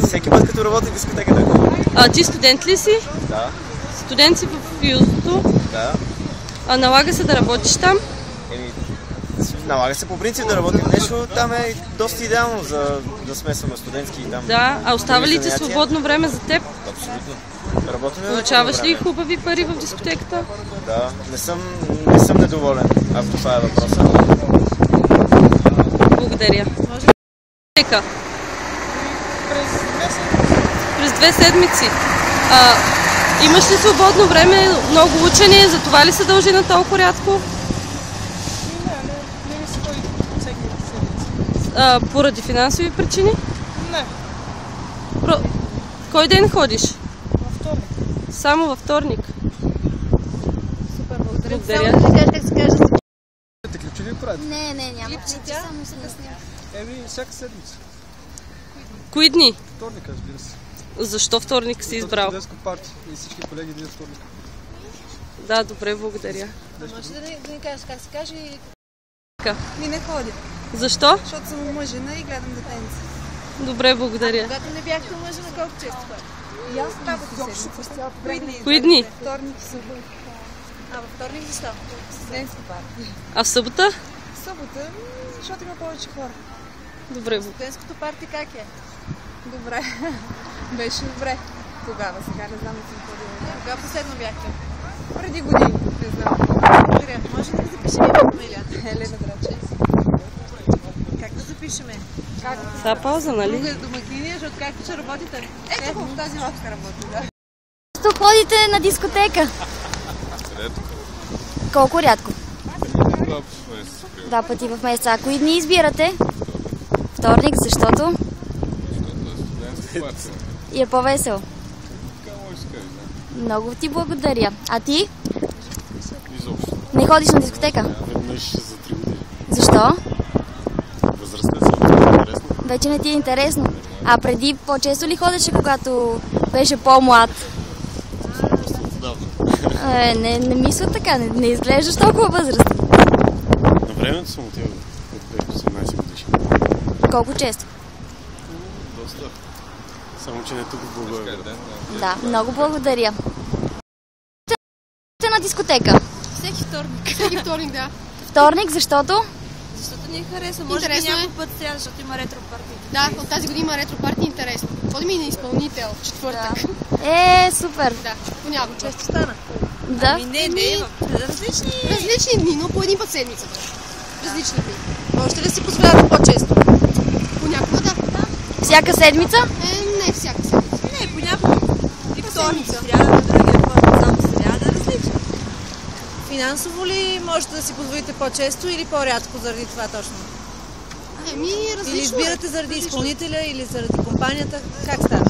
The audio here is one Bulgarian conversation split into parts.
Всеки път като работи в дискотеката. А ти студент ли си? Да. Студент си в юзото? Да. А налага се да работиш там? Налага се по принцип да работим нещо, там е доста идеално за да смесваме студентски и там. Да, а остава ли ти свободно време за теб? Абсолютно. Работим. Получаваш ли хубави пари в дискотеката? Да, не съм недоволен, ако това е въпроса. Благодаря. През 2 седмици. Имаш ли свободно време, много учене, за това ли се дължи на толкова рядко? Не ми се ходи всеки седмица. Поради финансови причини? Не. Кой ден ходиш? Във вторник. Само във вторник. Супер, благодаря. Благодаря. Само да кажа как се каже. Клипче ли правите? Не, няма. Само се късня. Всяка седмица. Кои дни? Вторник, разбира се. Защо вторник си избрал? Студентско парти и всички колеги идват вторник. Да, добре, благодаря. Може да ни кажеш как се каже и... Ми не ходя, Защо? защото съм омъжена и гледам детенца. Добре, благодаря. Когато не бяхте омъжена, колко често ходя? И аз работя седмица. Кои дни? Вторник и събота. А във вторник защо? Студентски парти. А в събота? Събота, защото има повече хора. Добре. Студентското парти как е? Добре. Беше добре. Тогава, сега не знам да съм ходила. Кога последно бяхте? Преди години, не знам. Благодаря. Може да запишем името фамилията? Елена Драче. Как да запишеме? Да, пауза, нали? Друга домакиня, защото както ще работите? Ето, в тази лавка работи, да. Защо ходите на дискотека? Рядко. Колко рядко? 2 пъти. 2 пъти в месеца. А кои дни избирате? Вторник, защото? Защото е студентска партия. И е по-весел. Така може да се каже, да. Много ти благодаря. А ти? Изобщо. Не ходиш на дискотека? Веднъж за 3 години. Защо? Възрастен съм, това е интересно. Вече не ти е интересно. А преди по-често ли ходеше, когато беше по-млад? Отдавна. Не мисля така, не изглеждаш толкова възрастен. На времето съм отивал от 18 годишни. Колко често? Доста. Само, че не тук в Благоевград. Да, много благодаря. На дискотека? Всеки вторник. Всеки вторник, да. Вторник, защото? Защото ни хареса. Може би няколко път трябва, защото има ретро парти. Да, от тази година има ретро парти, интересно. Ходим и на изпълнител, четвъртък. Супер. Да, понякога. Често стана. Да. Ами не, има Различни дни, но по един път седмицата. Различни дни. Можете ли си позволявате по-често? Понякога да. Всяка седмица? Не всяка седмица. Не, понякога. И вторник, сряда, другия път, само сряда, различно. Финансово ли можете да си позволите по-често или по-рядко заради това точно? Различно. Или избирате заради изпълнителя или заради компанията? Как става?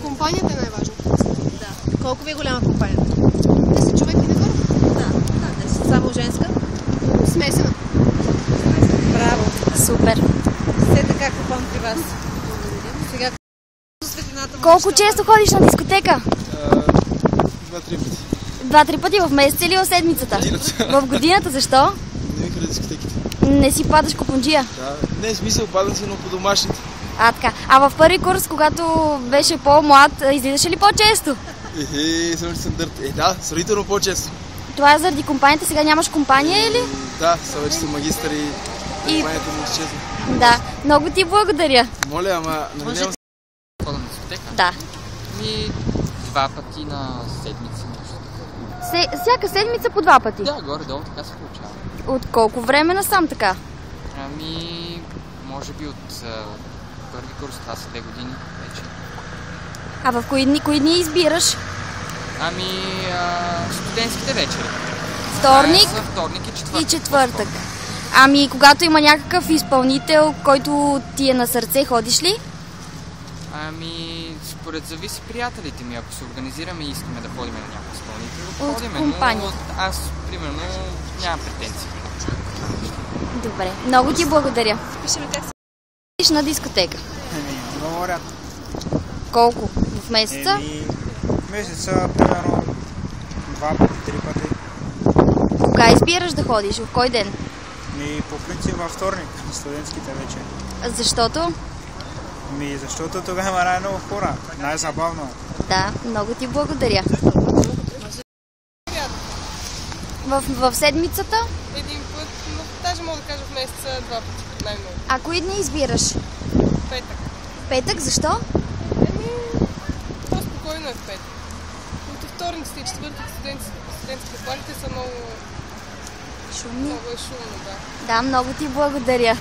Компанията е най-важно. Да. Колко ви е голяма компанията? 10 човека и нагоре. Да. Само женска? Смесена. Браво. Супер. Все така купон при вас. Сега светлината. Колко често ходиш на дискотека? 2-3 пъти. 2-3 пъти в месеца или в седмицата? В годината, защо? Не ми хареса дискотеките. Не си падаш купонджия? Да, не е смисъл, падам си, но по домашните. Така. А в първи курс, когато беше по-млад, излизаше ли по-често? Съм дърт. Да, сравнително по-често. Това е заради компанията, сега нямаш компания или? Да, сега вече съм магистър и компанията ми изчезва. Да, много ти благодаря. Моля, ама Може... Ходя на дискотека? Да. 2 пъти на седмица. Всяка седмица по 2 пъти? Да, горе-долу така се получава. От колко време насам така? Може би от първи курс, това са 2 години вече. А в кои дни избираш? Студентските вечери. Вторник? Вторник и четвъртък. Когато има някакъв изпълнител, който ти е на сърце, ходиш ли? Според зависи приятелите ми. Ако се организираме и искаме да ходим на някакъв изпълнител, от ходим, компания. Но аз, примерно, нямам претенции. Добре, много ти благодаря. Пишеме как Ходиш на дискотека? Много рядко. Колко? В месеца? В месеца, примерно 2 пъти, 3 пъти. Кога избираш да ходиш? В кой ден? По принцип във вторник, студентските вече. Защото? Защото тогава най-много хора, най-забавно. Да, много ти благодаря. В седмицата? Един път, но даже мога да кажа в месеца 2 пъти, най-много. А кои дни избираш? Петък. Петък, защо? По-спокойно е в петък. От вторниците и четвъртък студентските парите са много шумни. Много е шумно, да. Да, много ти благодаря.